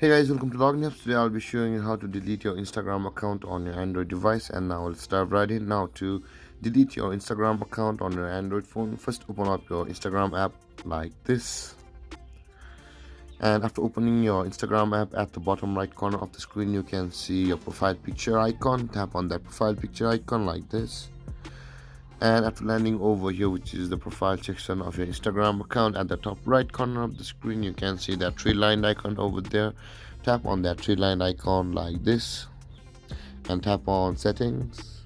Hey guys, welcome to Login Apps. Today I'll be showing you how to delete your Instagram account on your Android device. And now let's dive right in. Now to delete your Instagram account on your Android phone, first open up your Instagram app like this. And after opening your Instagram app, at the bottom right corner of the screen you can see your profile picture icon. Tap on that profile picture icon like this. And after landing over here, which is the profile section of your Instagram account, at the top right corner of the screen you can see that three line icon over there. Tap on that three line icon like this and tap on settings,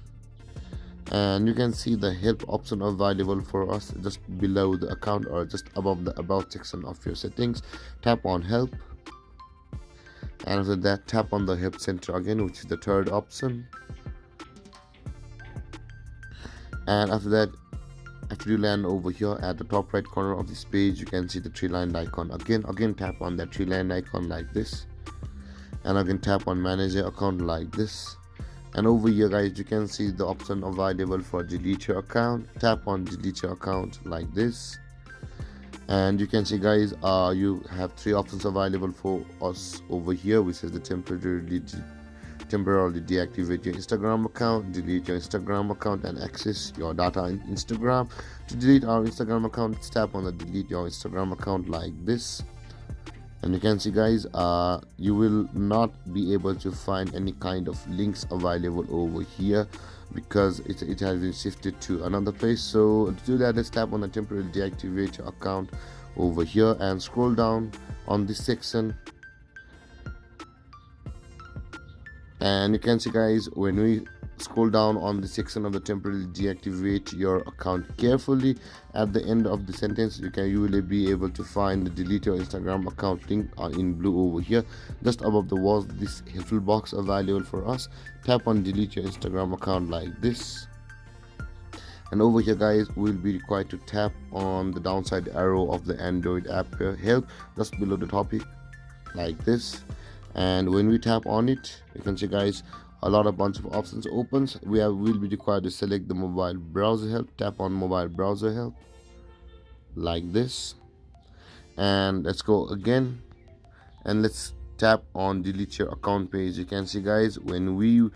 and you can see the help option available for us just below the account or just above the about section of your settings. Tap on help, and after that tap on the help center again, which is the third option. And after that, after you land over here at the top right corner of this page, you can see the three line icon again. Tap on that three line icon like this, and again tap on manage your account like this. And over here guys, you can see the option available for delete your account. Tap on delete your account like this, and you can see guys, you have three options available for us over here, which is the temporarily deactivate your Instagram account, delete your Instagram account, and access your data in Instagram. To delete our Instagram account, tap on the delete your Instagram account like this, and you can see guys, you will not be able to find any kind of links available over here because it has been shifted to another place. So to do that, let's tap on the temporarily deactivate your account over here and scroll down on this section. And you can see guys, when we scroll down on the section of the temporarily deactivate your account carefully, at the end of the sentence you will be able to find the delete your Instagram account link in blue over here. Just above the was this helpful box available for us. Tap on delete your Instagram account like this, and over here guys, we'll be required to tap on the downside arrow of the Android app help just below the topic like this. And when we tap on it, you can see guys, a bunch of options opens. Will be required to select the mobile browser help. Tap on mobile browser help like this, and let's go again and let's tap on delete your account page. You can see guys, when we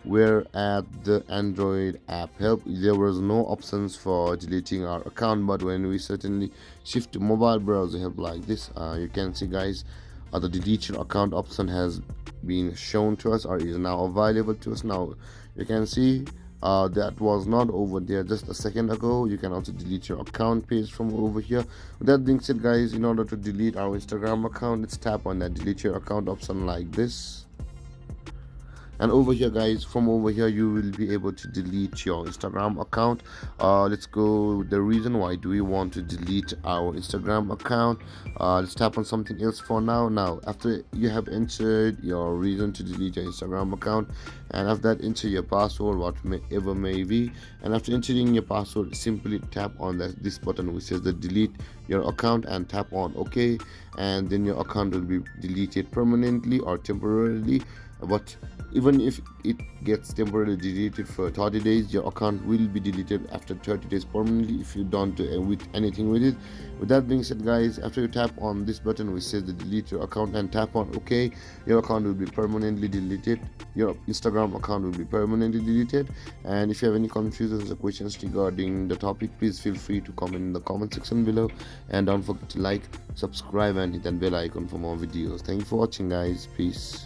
were at the Android app help, there was no options for deleting our account, but when we certainly shift to mobile browser help like this, you can see guys, the delete your account option has been shown to us or is now available to us. Now you can see that was not over there just a second ago. You can also delete your account page from over here. With that being said guys, in order to delete our Instagram account, let's tap on that delete your account option like this. And over here guys, from over here you will be able to delete your Instagram account. Let's go the reason why do we want to delete our Instagram account. Let's tap on something else for now. After you have entered your reason to delete your Instagram account, and after that enter your password, whatever may be, and after entering your password, simply tap on this button which says the delete your account and tap on OK, and then your account will be deleted permanently or temporarily. But even if it gets temporarily deleted for 30 days, your account will be deleted after 30 days permanently if you don't do with anything with it. With that being said guys, after you tap on this button which says the delete your account and tap on OK, your account will be permanently deleted. Your Instagram account will be permanently deleted. And if you have any confusions or questions regarding the topic, please feel free to comment in the comment section below, and don't forget to like, subscribe, and hit that bell icon for more videos. Thank you for watching guys. Peace.